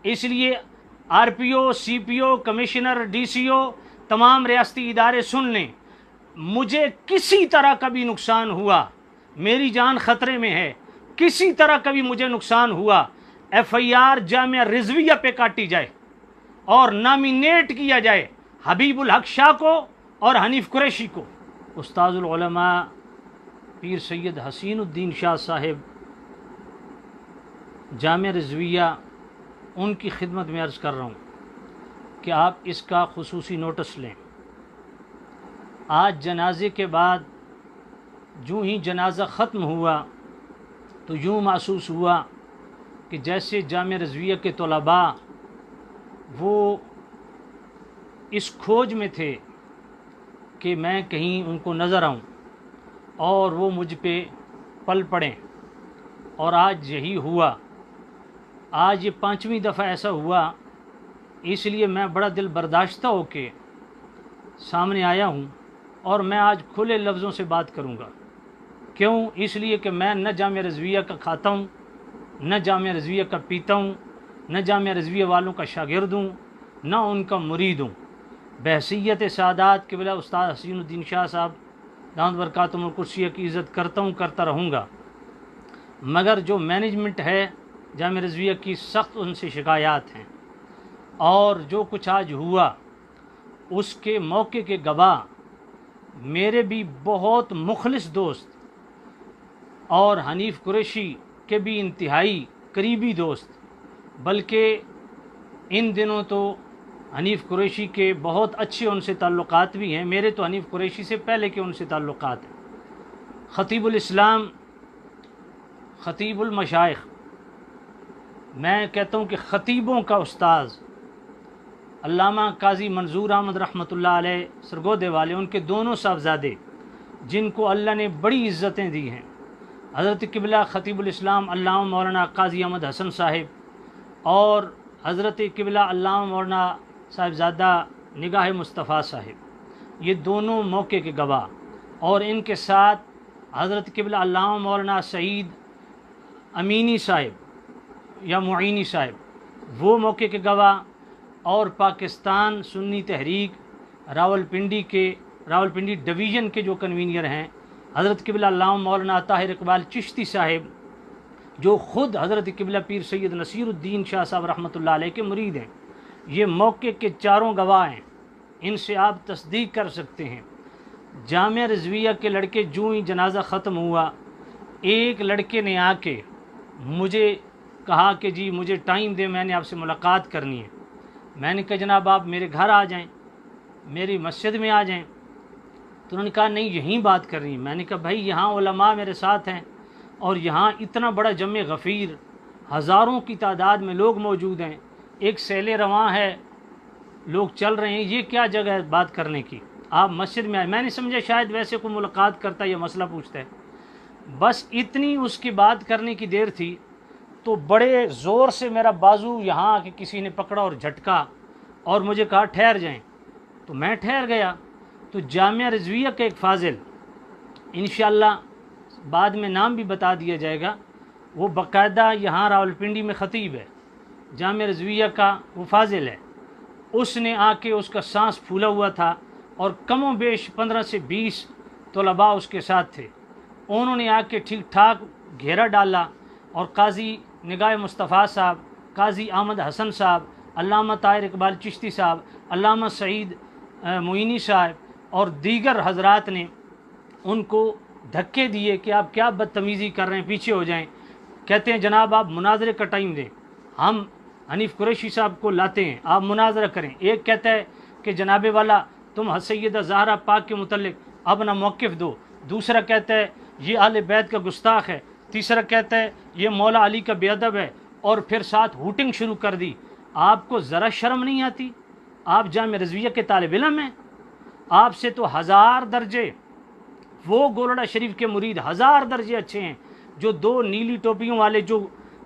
اس لیے R P او، سی پی او، commissioner, D C او، تمام ریاستی ادارے سن لیں، مجھے کسی طرح کا بھی نقصان ہوا، میری جان خطرے میں ہے، کسی طرح کا بھی مجھے نقصان ہوا، ایف آئی آر جامعہ رضویہ پہ کاٹی جائے اور نامینیٹ کیا جائے حبیب الحق شاہ کو اور حنیف قریشی کو۔ استاذ العلماء پیر سید حسین الدین شاہ صاحب جامعہ رضویہ، ان کی خدمت میں عرض کر رہا ہوں کہ آپ اس کا خصوصی نوٹس لیں۔ آج جنازے کے بعد جو ہی جنازہ ختم ہوا تو یوں محسوس ہوا کہ جیسے جامعہ رضویہ کے طلباء وہ اس کھوج میں تھے کہ میں کہیں ان کو نظر آؤں اور وہ مجھ پہ پل پڑیں، اور آج یہی ہوا۔ آج یہ 5ویں دفعہ ایسا ہوا، اس لیے میں بڑا دل برداشتہ ہو کے سامنے آیا ہوں، اور میں آج کھلے لفظوں سے بات کروں گا۔ کیوں؟ اس لیے کہ میں نہ جامعہ رضویہ کا کھاتا ہوں، نہ جامعہ رضویہ کا پیتا ہوں، نہ جامعہ رضویہ والوں کا شاگرد ہوں، نہ ان کا مرید ہوں۔ بحیثیت سعادات قبلہ استاد حسین الدین شاہ صاحب دامت برکاتہم القدسیہ کی عزت کرتا ہوں، کرتا رہوں گا، مگر جو مینجمنٹ ہے جامعہ رضویہ کی سخت ان سے شکایات ہیں، اور جو کچھ آج ہوا اس کے موقع کے گواہ میرے بھی بہت مخلص دوست اور حنیف قریشی کے بھی انتہائی قریبی دوست، بلکہ ان دنوں تو حنیف قریشی کے بہت اچھے ان سے تعلقات بھی ہیں، میرے تو حنیف قریشی سے پہلے کے ان سے تعلقات ہیں۔ خطیب الاسلام، خطیب المشائخ، میں کہتا ہوں کہ خطیبوں کا استاذ علامہ قاضی منظور احمد رحمۃ اللہ علیہ سرگودے والے، ان کے دونوں صاحبزادے جن کو اللہ نے بڑی عزتیں دی ہیں، حضرت قبلہ خطیب الاسلام علامہ مولانا قاضی احمد حسن صاحب اور حضرت قبلہ علامہ مولانا صاحبزادہ نگاہ مصطفیٰ صاحب، یہ دونوں موقع کے گواہ، اور ان کے ساتھ حضرت قبلہ علامہ مولانا سعید امینی صاحب یا معینی صاحب، وہ موقع کے گواہ، اور پاکستان سنی تحریک راولپنڈی ڈویژن کے جو کنوینر ہیں حضرت قبلہ علامہ مولانا طاہر اقبال چشتی صاحب، جو خود حضرت قبلہ پیر سید نصیر الدین شاہ صاحب رحمۃ اللہ علیہ کے مرید ہیں، یہ موقع کے چاروں گواہ ہیں، ان سے آپ تصدیق کر سکتے ہیں۔ جامعہ رضویہ کے لڑکے جو ہی جنازہ ختم ہوا، ایک لڑکے نے آ کے مجھے کہا کہ جی مجھے ٹائم دے، میں نے آپ سے ملاقات کرنی ہے۔ میں نے کہا جناب آپ میرے گھر آ جائیں، میری مسجد میں آ جائیں، تو انہوں نے کہا نہیں یہیں بات کرنی ہے۔ میں نے کہا بھائی یہاں علماء میرے ساتھ ہیں، اور یہاں اتنا بڑا جمع غفیر، ہزاروں کی تعداد میں لوگ موجود ہیں، ایک سیل رواں ہے، لوگ چل رہے ہیں، یہ کیا جگہ ہے بات کرنے کی؟ آپ مسجد میں آئے۔ میں نے سمجھا شاید ویسے کوئی ملاقات کرتا ہے یا مسئلہ پوچھتا ہے، بس اتنی اس کی بات کرنے کی دیر تھی تو بڑے زور سے میرا بازو یہاں کہ کسی نے پکڑا اور جھٹکا، اور مجھے کہا ٹھہر جائیں، تو میں ٹھہر گیا۔ تو جامعہ رضویہ کا ایک فاضل، انشاءاللہ بعد میں نام بھی بتا دیا جائے گا، وہ باقاعدہ یہاں راولپنڈی میں خطیب ہے، جامعہ رضویہ کا وہ فاضل ہے، اس نے آ کے، اس کا سانس پھولا ہوا تھا اور کم و بیش 15 سے 20 طلباء اس کے ساتھ تھے، انہوں نے آ کے ٹھیک ٹھاک گھیرا ڈالا، اور قاضی نگاہ مصطفیٰ صاحب، قاضی احمد حسن صاحب، علامہ طاہر اقبال چشتی صاحب، علامہ سعید معینی صاحب اور دیگر حضرات نے ان کو دھکے دیے کہ آپ کیا بدتمیزی کر رہے ہیں، پیچھے ہو جائیں۔ کہتے ہیں جناب آپ مناظرے کا ٹائم دیں، ہم حنیف قریشی صاحب کو لاتے ہیں، آپ مناظرہ کریں۔ ایک کہتا ہے کہ جناب والا تم سیدہ زہرا پاک کے متعلق اپنا موقف دو، دوسرا کہتا ہے یہ اہل بیت کا گستاخ ہے، تیسرا کہتا ہے یہ مولا علی کا بے ادب ہے، اور پھر ساتھ ہوٹنگ شروع کر دی۔ آپ کو ذرا شرم نہیں آتی؟ آپ جامعہ رضویہ کے طالب علم ہیں، آپ سے تو 1000 درجے وہ گولڑا شریف کے مرید 1000 درجے اچھے ہیں، جو 2 نیلی ٹوپیوں والے جو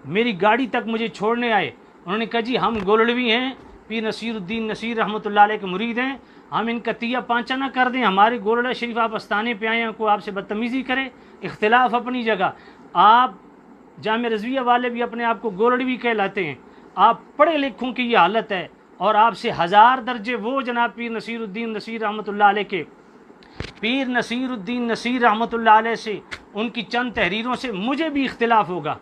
میری گاڑی تک مجھے چھوڑنے آئے، انہوں نے کہا جی ہم گولڑوی ہیں، پیر نصیر الدین نصیر رحمۃ اللہ علیہ کے مرید ہیں، ہم ان کا تیا پانچا نہ کر دیں، ہمارے گولڑا شریف آپ استانے پہ آئے ہیں، کوئی آپ سے بدتمیزی کرے۔ اختلاف اپنی جگہ، آپ جامعہ رضویہ والے بھی اپنے آپ کو گولڑوی کہلاتے ہیں، آپ پڑھے لکھوں کی یہ حالت ہے، اور آپ سے 1000 درجے وہ جناب پیر نصیر الدین نصیر رحمۃ اللہ علیہ کے، پیر نصیر الدین نصیر رحمۃ اللہ علیہ سے، ان کی چند تحریروں سے مجھے بھی اختلاف ہوگا،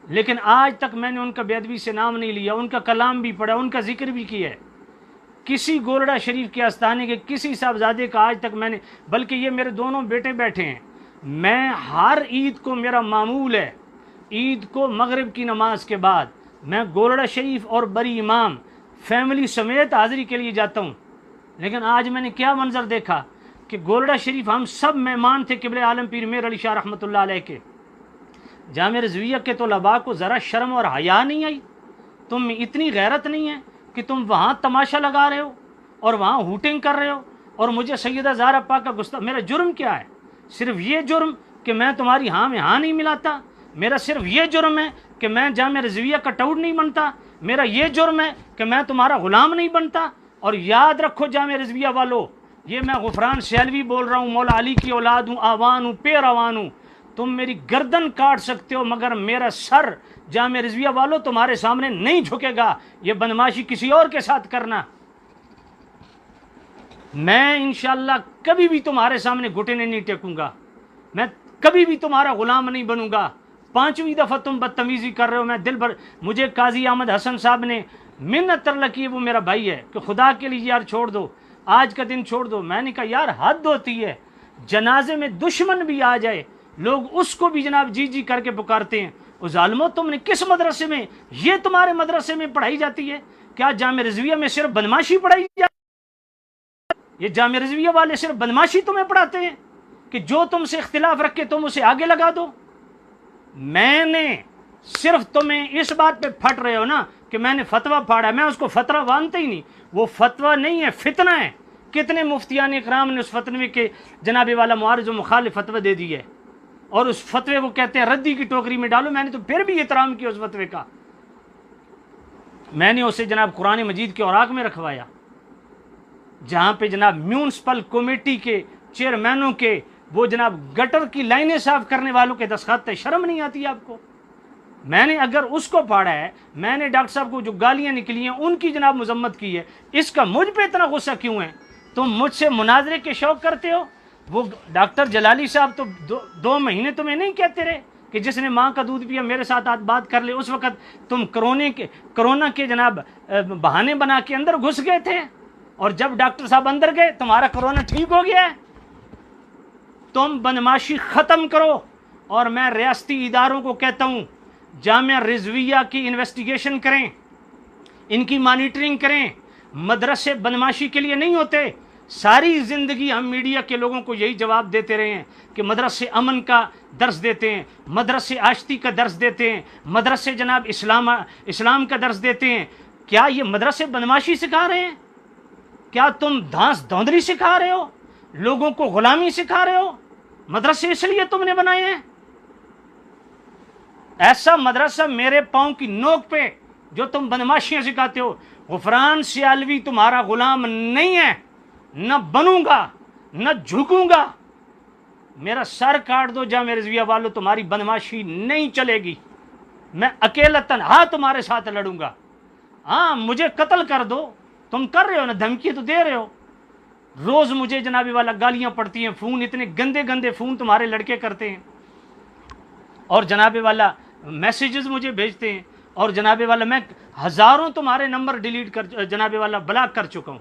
لیکن آج تک میں نے ان کا بے ادبی سے نام نہیں لیا، ان کا کلام بھی پڑھا، ان کا ذکر بھی کیا ہے۔ کسی گولڑا شریف کے آستانے کے کسی صاحبزادے کا آج تک میں نے، بلکہ یہ میرے دونوں بیٹے بیٹھے ہیں، میں ہر عید کو میرا معمول ہے، عید کو مغرب کی نماز کے بعد میں گولڑا شریف اور بری امام فیملی سمیت حاضری کے لیے جاتا ہوں۔ لیکن آج میں نے کیا منظر دیکھا کہ گولڑا شریف ہم سب مہمان تھے قبلہ عالم پیر میر علی شاہ رحمۃ اللہ علیہ کے، جامع رضویہ کے طلباء کو ذرا شرم اور حیا نہیں آئی؟ تم میں اتنی غیرت نہیں ہے کہ تم وہاں تماشا لگا رہے ہو اور وہاں ہوٹنگ کر رہے ہو، اور مجھے سیدہ زہرا پاک کا گستاخ، میرا جرم کیا ہے؟ صرف یہ جرم کہ میں تمہاری ہاں میں ہاں نہیں ملاتا؟ میرا صرف یہ جرم ہے کہ میں جامع رضویہ کا ٹاؤٹ نہیں بنتا؟ میرا یہ جرم ہے کہ میں تمہارا غلام نہیں بنتا؟ اور یاد رکھو جامع رضویہ والو، یہ میں غفران سیالوی بول رہا ہوں، مولا علی کی اولاد ہوں، آوان ہوں، پیر آوان ہوں، تم میری گردن کاٹ سکتے ہو مگر میرا سر جامع رضویہ والو تمہارے سامنے نہیں جھکے گا۔ یہ بدماشی کسی اور کے ساتھ کرنا، میں انشاءاللہ کبھی بھی تمہارے سامنے گھٹنے نہیں ٹیکوں گا، میں کبھی بھی تمہارا غلام نہیں بنوں گا۔ 5ویں دفعہ تم بدتمیزی کر رہے ہو، میں دل بھر، مجھے قاضی احمد حسن صاحب نے منت تر لکی ہے، وہ میرا بھائی ہے، کہ خدا کے لیے یار چھوڑ دو، آج کا دن چھوڑ دو۔ میں نے کہا یار حد ہوتی ہے، جنازے میں دشمن بھی آ جائے لوگ اس کو بھی جناب جی جی کر کے پکارتے ہیں۔ وہ ظالمو، تم نے کس مدرسے میں، یہ تمہارے مدرسے میں پڑھائی جاتی ہے کیا جامع رضویہ میں صرف بدماشی پڑھائی جاتی ہے؟ یہ جامع رضویہ والے صرف بدماشی تمہیں پڑھاتے ہیں کہ جو تم سے اختلاف رکھ کے تم اسے آگے لگا دو؟ میں نے صرف تمہیں اس بات پہ پھٹ رہے ہو نا کہ میں نے فتویٰ پھاڑا، میں اس کو فتویٰ مانتا ہی نہیں، وہ فتویٰ نہیں ہے، فتنہ ہے۔ کتنے مفتیان اکرام نے اس فتوے کے جناب والا معارض و مخالف فتویٰ دے دی ہے، اور اس فتوے کو کہتے ہیں ردی کی ٹوکری میں ڈالو۔ میں نے تو پھر بھی احترام کیا اس فتوے کا، میں نے اسے جناب قرآن مجید کے اوراق میں رکھوایا، جہاں پہ جناب میونسپل کمیٹی کے چیئرمینوں کے وہ جناب گٹر کی لائنیں صاف کرنے والوں کے دستخط ہے، شرم نہیں آتی آپ کو؟ میں نے اگر اس کو پڑھا ہے، میں نے ڈاکٹر صاحب کو جو گالیاں نکلی ہیں ان کی جناب مذمت کی ہے، اس کا مجھ پہ اتنا غصہ کیوں ہے؟ تم مجھ سے مناظرے کے شوق کرتے ہو؟ وہ ڈاکٹر جلالی صاحب تو 2 مہینے تمہیں نہیں کہتے رہے کہ جس نے ماں کا دودھ پیا میرے ساتھ بات کر لے؟ اس وقت تم کرونا کے جناب بہانے بنا کے اندر گھس گئے تھے، اور جب ڈاکٹر صاحب اندر گئے تمہارا کرونا ٹھیک ہو گیا ہے۔ تم بدماشی ختم کرو، اور میں ریاستی اداروں کو کہتا ہوں جامعہ رضویہ کی انویسٹیگیشن کریں، ان کی مانیٹرنگ کریں۔ مدرسے بدماشی کے لیے نہیں ہوتے۔ ساری زندگی ہم میڈیا کے لوگوں کو یہی جواب دیتے رہے ہیں کہ مدرسے امن کا درس دیتے ہیں، مدرسے آشتی کا درس دیتے ہیں، مدرسے جناب اسلام کا درس دیتے ہیں۔ کیا یہ مدرسے بدماشی سکھا رہے ہیں؟ کیا تم دھانس دھوندری سکھا رہے ہو؟ لوگوں کو غلامی سکھا رہے ہو؟ مدرسے اس لیے تم نے بنائے ہیں؟ ایسا مدرسہ میرے پاؤں کی نوک پہ جو تم بدماشیاں سکھاتے ہو، غفران سیالوی تمہارا غلام نہیں ہے، نہ بنوں گا، نہ جھکوں گا۔ میرا سر کاٹ دو جامعہ رضویہ والو، تمہاری بدماشی نہیں چلے گی۔ میں اکیلا تنہا تمہارے ساتھ لڑوں گا۔ ہاں مجھے قتل کر دو، تم کر رہے ہو نا، دھمکی تو دے رہے ہو۔ روز مجھے جناب والا گالیاں پڑتی ہیں، فون اتنے گندے گندے فون تمہارے لڑکے کرتے ہیں، اور جناب والا میسیجز مجھے بھیجتے ہیں، اور جناب والا میں ہزاروں تمہارے نمبر ڈیلیٹ کر جناب والا بلاک کر چکا ہوں۔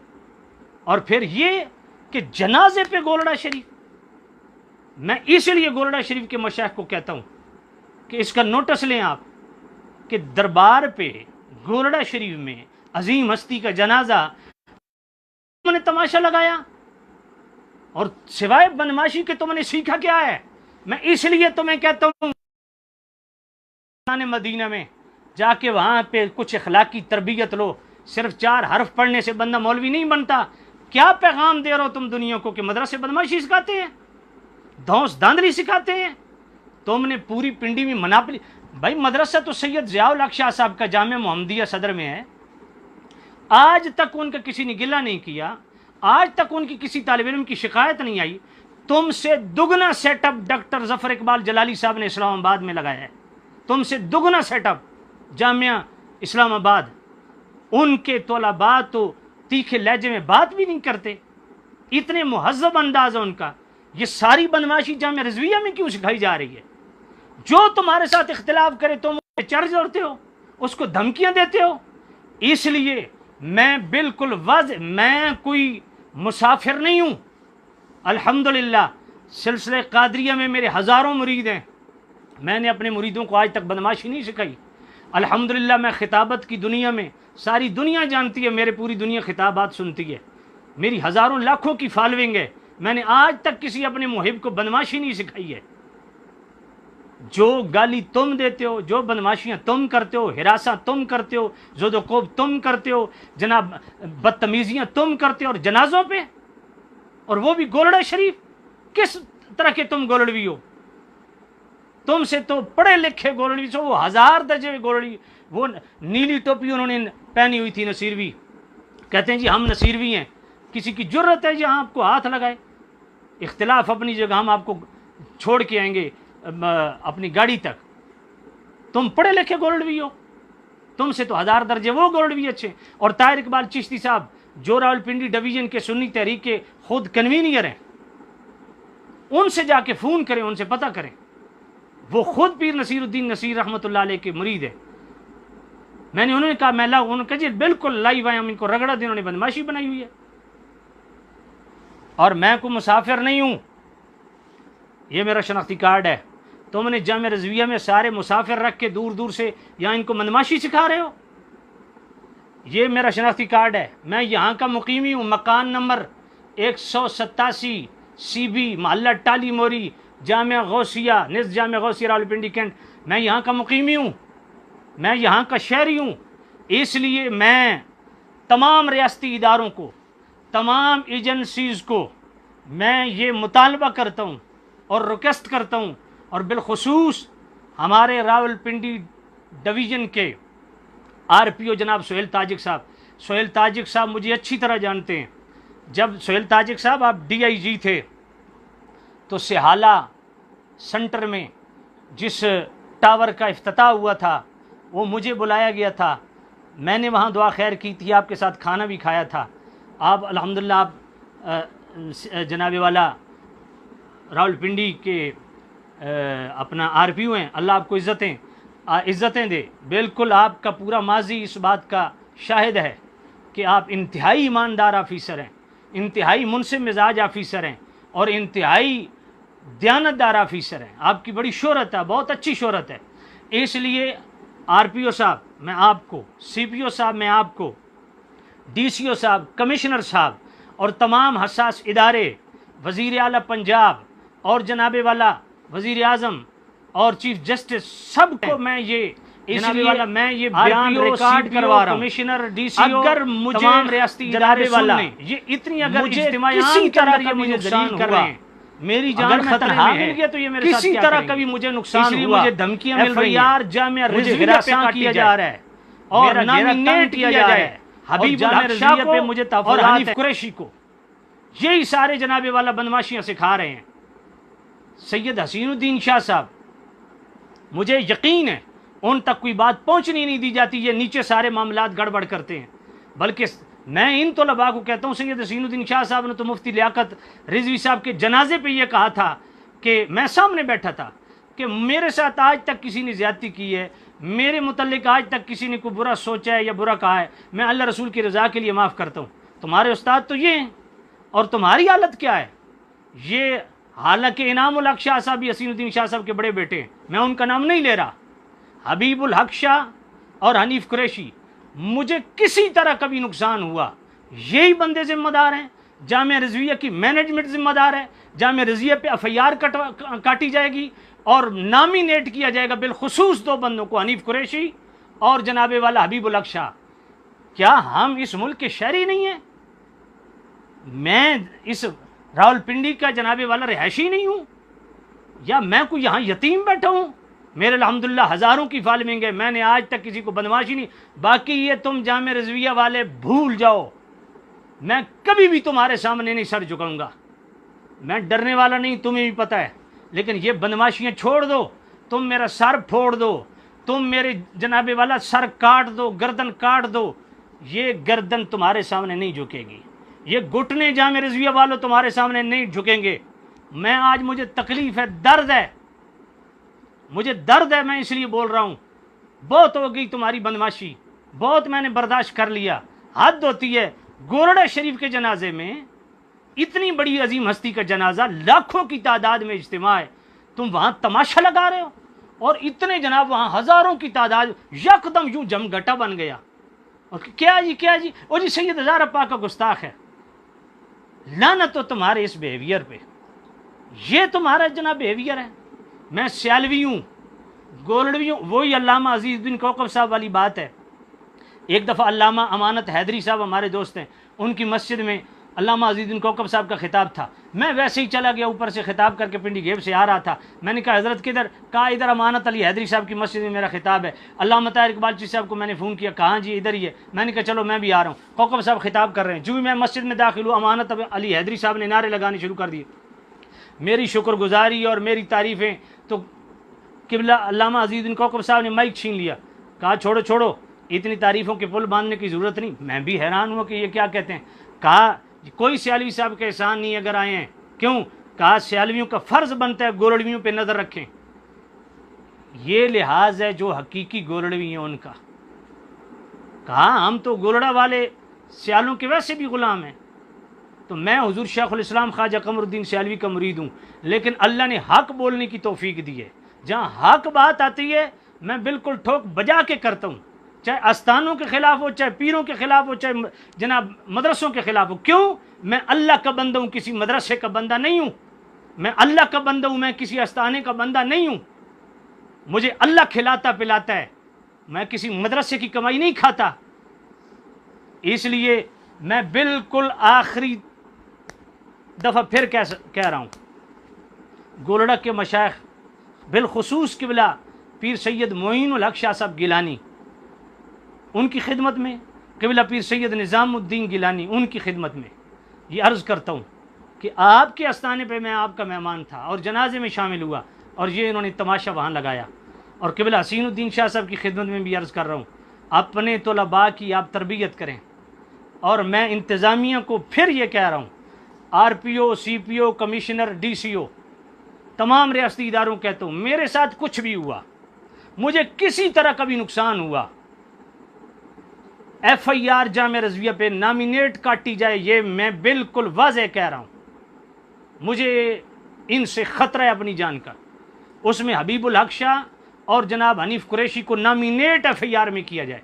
اور پھر یہ کہ جنازے پہ گولڑا شریف، میں اس لیے گولڑا شریف کے مشائخ کو کہتا ہوں کہ اس کا نوٹس لیں آپ کہ دربار پہ گولڑا شریف میں عظیم ہستی کا جنازہ تم نے تماشا لگایا، اور سوائے بدماشی کے تم نے سیکھا کیا ہے؟ میں اس لیے تمہیں کہتا ہوں مدینہ میں جا کے وہاں پہ کچھ اخلاقی تربیت لو۔ صرف 4 حرف پڑھنے سے بندہ مولوی نہیں بنتا۔ کیا پیغام دے رہے ہو تم دنیا کو کہ مدرسے بدماشی سکھاتے ہیں، دھونس دھاندلی سکھاتے ہیں؟ تم نے پوری پنڈی میں مناپلی، بھائی مدرسہ تو سید ضیاء الحق شاہ صاحب کا جامعہ محمدیہ صدر میں ہے، آج تک ان کا کسی نے گلہ نہیں کیا، آج تک ان کی کسی طالب علم کی شکایت نہیں آئی۔ تم سے دگنا سیٹ اپ ڈاکٹر ظفر اقبال جلالی صاحب نے اسلام آباد میں لگایا ہے، تم سے دگنا سیٹ اپ جامعہ اسلام آباد، ان کے طلباء تو تیکھے لہجے میں بات بھی نہیں کرتے، اتنے مہذب انداز ہے ان کا. یہ ساری بدماشی جامعہ رضویہ میں کیوں سکھائی جا رہی ہے؟ جو تمہارے ساتھ اختلاف کرے تم چرچ دوڑتے ہو، اس کو دھمکیاں دیتے ہو. اس لیے میں بالکل واضح، میں کوئی مسافر نہیں ہوں. الحمدللہ سلسلہ قادریہ میں میرے ہزاروں مرید ہیں، میں نے اپنے مریدوں کو آج تک بدماشی نہیں سکھائی. الحمدللہ میں خطابت کی دنیا میں، ساری دنیا جانتی ہے، میرے پوری دنیا خطابات سنتی ہے، میری ہزاروں لاکھوں کی فالوئنگ ہے. میں نے آج تک کسی اپنے محب کو بدماشی نہیں سکھائی ہے. جو گالی تم دیتے ہو، جو بدماشیاں تم کرتے ہو، ہراساں تم کرتے ہو، زود و کوب تم کرتے ہو، جناب بدتمیزیاں تم کرتے ہو، اور جنازوں پہ، اور وہ بھی گولڑا شریف. کس طرح کے تم گولڑوی ہو؟ تم سے تو پڑھے لکھے گولڑوی سو، وہ 1000 درجے گولڑی، وہ نیلی ٹوپی انہوں نے پہنی ہوئی تھی نصیروی، کہتے ہیں جی ہم نصیروی ہیں. کسی کی جرت ہے جہاں آپ کو ہاتھ لگائے؟ اختلاف اپنی جگہ، ہم آپ کو چھوڑ کے آئیں گے اپنی گاڑی تک. تم پڑھے لکھے گولڑوی ہو، تم سے تو 1000 درجے وہ گولڑوی اچھے. اور طاہر اقبال چشتی صاحب جو راولپنڈی ڈویژن کے سنی تحریک کے خود کنوینئر ہیں، ان سے جا کے فون کریں، ان سے پتہ کریں. وہ خود پیر نصیر الدین نصیر رحمۃ اللہ علیہ کے مرید ہے. میں نے انہوں نے کہا، میں لاؤ، انہوں نے کہا جی بالکل لائیو آئے، ہم ان کو رگڑا دیں، انہوں نے بدماشی بنائی ہوئی ہے. اور میں کوئی مسافر نہیں ہوں، یہ میرا شناختی کارڈ ہے. تم نے جامعہ رضویہ میں سارے مسافر رکھ کے دور دور سے یہاں ان کو بدماشی سکھا رہے ہو. یہ میرا شناختی کارڈ ہے، میں یہاں کا مقیمی ہوں. مکان نمبر 187 CB، محلہ ٹالی موری، جامعہ غوثیہ، نصف جامعہ غوثیہ راولپنڈی کینٹ. میں یہاں کا مقیمی ہوں، میں یہاں کا شہری ہوں. اس لیے میں تمام ریاستی اداروں کو، تمام ایجنسیز کو میں یہ مطالبہ کرتا ہوں اور ریکویسٹ کرتا ہوں، اور بالخصوص ہمارے راولپنڈی ڈویژن کے RPO جناب سہیل تاجک صاحب. سہیل تاجک صاحب مجھے اچھی طرح جانتے ہیں. جب سہیل تاجک صاحب آپ DIG تھے تو سہالہ سنٹر میں جس ٹاور کا افتتاح ہوا تھا وہ مجھے بلایا گیا تھا. میں نے وہاں دعا خیر کی تھی، آپ کے ساتھ کھانا بھی کھایا تھا. آپ الحمدللہ آپ جناب والا راولپنڈی کے اپنا RPO ہیں، اللہ آپ کو عزتیں دے. بالکل آپ کا پورا ماضی اس بات کا شاہد ہے کہ آپ انتہائی ایماندار آفیسر ہیں، انتہائی منصف مزاج آفیسر ہیں، اور انتہائی دیانتدار آفیسر ہیں. آپ کی بڑی شہرت ہے، بہت اچھی شہرت ہے. اس لیے RPO صاحب میں آپ کو، CPO صاحب میں آپ کو، DCO صاحب، کمشنر صاحب، اور تمام حساس ادارے، وزیر اعلیٰ پنجاب اور جناب والا وزیر اعظم اور چیف جسٹس، سب کو میں یہ جناب والا میں یہ بیان ریکارڈ کروا رہا ہوں. کمشنر DCO اگر مجھے تمام ریاستی ادارے والا یہ اتنی اگر اجتماع کسی طرح کا مجھے ذلیل کر رہے ہیں، میری جان خطرے میں ہے، تو یہ میرے ساتھ کسی طرح کبھی مجھے نقصان ہوا، مجھے دھمکیاں مل رہی ہیں، جامعہ رضویہ پہ کیا جا رہا ہے اور نامینیٹ کیا جا رہا ہے حبیب الحق پہ مجھے اور حنیف قریشی کو. یہی سارے جناب والا بدماشیاں سکھا رہے ہیں. سید حسین الدین شاہ صاحب، مجھے یقین ہے ان تک کوئی بات پہنچنی نہیں دی جاتی، یہ نیچے سارے معاملات گڑبڑ کرتے ہیں. بلکہ میں ان طلباء کو کہتا ہوں، سید حسین الدین شاہ صاحب نے تو مفتی لیاقت رضوی صاحب کے جنازے پہ یہ کہا تھا کہ میں سامنے بیٹھا تھا کہ میرے ساتھ آج تک کسی نے زیادتی کی ہے، میرے متعلق آج تک کسی نے کوئی برا سوچا ہے یا برا کہا ہے، میں اللہ رسول کی رضا کے لیے معاف کرتا ہوں. تمہارے استاد تو یہ ہیں، اور تمہاری حالت کیا ہے؟ یہ حالانکہ انعام الحق شاہ صاحب بھی حسین الدین شاہ صاحب کے بڑے بیٹے ہیں، میں ان کا نام نہیں لے رہا. حبیب الحق شاہ اور حنیف قریشی، مجھے کسی طرح کبھی نقصان ہوا، یہی بندے ذمہ دار ہیں. جامعہ رضویہ کی مینجمنٹ ذمہ دار ہے. جامعہ رضویہ پہ FIR کاٹی جائے گی اور نامینیٹ کیا جائے گا بالخصوص 2 بندوں کو، حنیف قریشی اور جناب والا حبیب الحق شاہ. کیا ہم اس ملک کے شہری نہیں ہیں؟ میں اس راولپنڈی کا جناب والا رہائشی نہیں ہوں؟ یا میں کوئی یہاں یتیم بیٹھا ہوں؟ میرے الحمدللہ ہزاروں کی فالوئنگ ہے، میں نے آج تک کسی کو بدماشی نہیں. باقی یہ تم جامعہ رضویہ والے بھول جاؤ، میں کبھی بھی تمہارے سامنے نہیں سر جھکاؤں گا. میں ڈرنے والا نہیں، تمہیں بھی پتہ ہے. لیکن یہ بدماشیاں چھوڑ دو، تم میرا سر پھوڑ دو، تم میرے جناب والا سر کاٹ دو، گردن کاٹ دو، یہ گردن تمہارے سامنے نہیں جھکے گی، یہ گھٹنے جامع رضویہ والوں تمہارے سامنے نہیں جھکیں گے۔ میں آج مجھے تکلیف ہے، درد ہے، مجھے درد ہے، میں اس لیے بول رہا ہوں۔ بہت ہو گئی تمہاری بدماشی، بہت میں نے برداشت کر لیا، حد ہوتی ہے۔ گورڑا شریف کے جنازے میں اتنی بڑی عظیم ہستی کا جنازہ، لاکھوں کی تعداد میں اجتماع ہے، تم وہاں تماشا لگا رہے ہو، اور اتنے جناب وہاں ہزاروں کی تعداد یکدم یوں جم گھٹا بن گیا۔ اور کیا جی کیا جی، وہ جی سید ہزارہ پاک کا گستاخ ہے، لعنت ہو تمہارے اس بیہیویئر پہ، یہ تمہارا جناب بیہیویئر ہے۔ میں سیالوی ہوں، گولڑوی ہوں، وہی علامہ عزیز الدین کوکب صاحب والی بات ہے۔ ایک دفعہ علامہ امانت حیدری صاحب ہمارے دوست ہیں، ان کی مسجد میں علامہ عزیز الدین کوکب صاحب کا خطاب تھا، میں ویسے ہی چلا گیا، اوپر سے خطاب کر کے پنڈی گیب سے آ رہا تھا، میں نے کہا حضرت کدھر؟ کہا ادھر امانت علی حیدری صاحب کی مسجد میں میرا خطاب ہے۔ علامہ طاہر اقبال چشتی صاحب کو میں نے فون کیا، کہاں جی ادھر ہی ہے، میں نے کہا چلو میں بھی آ رہا ہوں۔ کوکب صاحب خطاب کر رہے ہیں، جو بھی میں مسجد میں داخل ہوا، امانت علی حیدری صاحب نے نعرے لگانے شروع کر دیے۔ میری شکر گزاری اور میری تعریفیں تو قبلہ علامہ عزیز الدین کوکب صاحب نے مائک چھین لیا، کہا چھوڑو چھوڑو، اتنی تعریفوں کے پل باندھنے کی ضرورت نہیں۔ میں بھی حیران ہوا کہ یہ کیا کہتے ہیں۔ کہا کوئی سیالوی صاحب کا احسان نہیں اگر آئے ہیں، کیوں؟ کہا سیالویوں کا فرض بنتا ہے گولڑویوں پہ نظر رکھیں، یہ لحاظ ہے جو حقیقی گولڑوی ہیں ان کا۔ کہا ہم تو گولڑا والے سیالوں کے ویسے بھی غلام ہیں، تو میں حضور شیخ الاسلام خواجہ قمر الدین سیالوی کا مرید ہوں، لیکن اللہ نے حق بولنے کی توفیق دی ہے، جہاں حق بات آتی ہے میں بالکل ٹھوک بجا کے کرتا ہوں، چاہے آستانوں کے خلاف ہو، چاہے پیروں کے خلاف ہو، چاہے جناب مدرسوں کے خلاف ہو۔ کیوں؟ میں اللہ کا بندہ ہوں، کسی مدرسے کا بندہ نہیں ہوں، میں اللہ کا بندہ ہوں، میں کسی آستانے کا بندہ نہیں ہوں، مجھے اللہ کھلاتا پلاتا ہے، میں کسی مدرسے کی کمائی نہیں کھاتا۔ اس لیے میں بالکل آخری دفعہ پھر کہہ رہا ہوں، گولڑا کے مشائخ بالخصوص قبلہ پیر سید معین الحق شاہ صاحب گیلانی، ان کی خدمت میں، قبلہ پیر سید نظام الدین گیلانی، ان کی خدمت میں یہ عرض کرتا ہوں کہ آپ کے آستانے پہ میں آپ کا مہمان تھا اور جنازے میں شامل ہوا، اور یہ انہوں نے تماشا وہاں لگایا۔ اور قبلہ حسین الدین شاہ صاحب کی خدمت میں بھی عرض کر رہا ہوں، اپنے طلباء کی آپ تربیت کریں، اور میں انتظامیہ کو پھر یہ کہہ رہا ہوں، آر پی او، سی پی او، کمشنر، ڈی سی او، تمام ریاستی اداروں کہتا ہوں، میرے ساتھ کچھ بھی ہوا، مجھے کسی طرح کا بھی نقصان ہوا، ایف آئی آر جامع رضویہ پہ نامینیٹ کاٹی جائے، یہ میں بالکل واضح کہہ رہا ہوں، مجھے ان سے خطرہ ہے اپنی جان کا۔ اس میں حبیب الحق شاہ اور جناب حنیف قریشی کو نامینیٹ ایف آئی آر میں کیا جائے،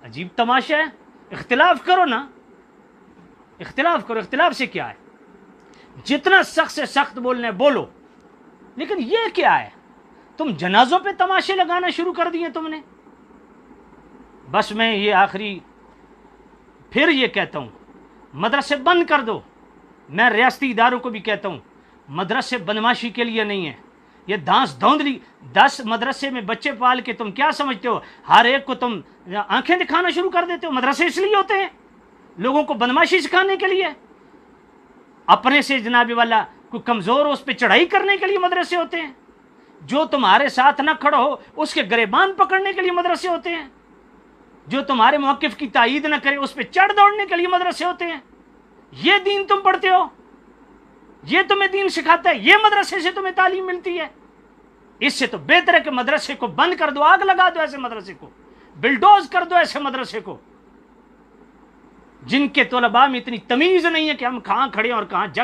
عجیب تماشا ہے۔ اختلاف کرو نا، اختلاف کرو، اختلاف سے کیا ہے؟ جتنا سخت سے سخت بولنا ہے بولو، لیکن یہ کیا ہے؟ تم جنازوں پہ تماشے لگانا شروع کر دیے تم نے۔ بس میں یہ آخری پھر یہ کہتا ہوں، مدرسے بند کر دو۔ میں ریاستی اداروں کو بھی کہتا ہوں، مدرسے بدماشی کے لیے نہیں ہیں، یہ دانس دھوندلی 10 مدرسے میں بچے پال کے تم کیا سمجھتے ہو ہر ایک کو تم آنکھیں دکھانا شروع کر دیتے ہو؟ مدرسے اس لیے ہوتے ہیں لوگوں کو بدماشی سکھانے کے لیے، اپنے سے جناب والا کوئی کمزور ہو اس پہ چڑھائی کرنے کے لیے مدرسے ہوتے ہیں، جو تمہارے ساتھ نہ کھڑا ہو اس کے گریبان پکڑنے کے لیے مدرسے ہوتے ہیں، جو تمہارے موقف کی تائید نہ کرے اس پہ چڑھ دوڑنے کے لیے مدرسے ہوتے ہیں۔ یہ دین تم پڑھتے ہو، یہ تمہیں دین سکھاتا ہے، یہ مدرسے سے تمہیں تعلیم ملتی ہے؟ اس سے تو بہتر ہے کہ مدرسے کو بند کر دو، آگ لگا دو ایسے مدرسے کو، بلڈوز کر دو ایسے مدرسے کو، جن کے طلباء میں اتنی تمیز نہیں ہے کہ ہم کہاں کھڑے اور کہاں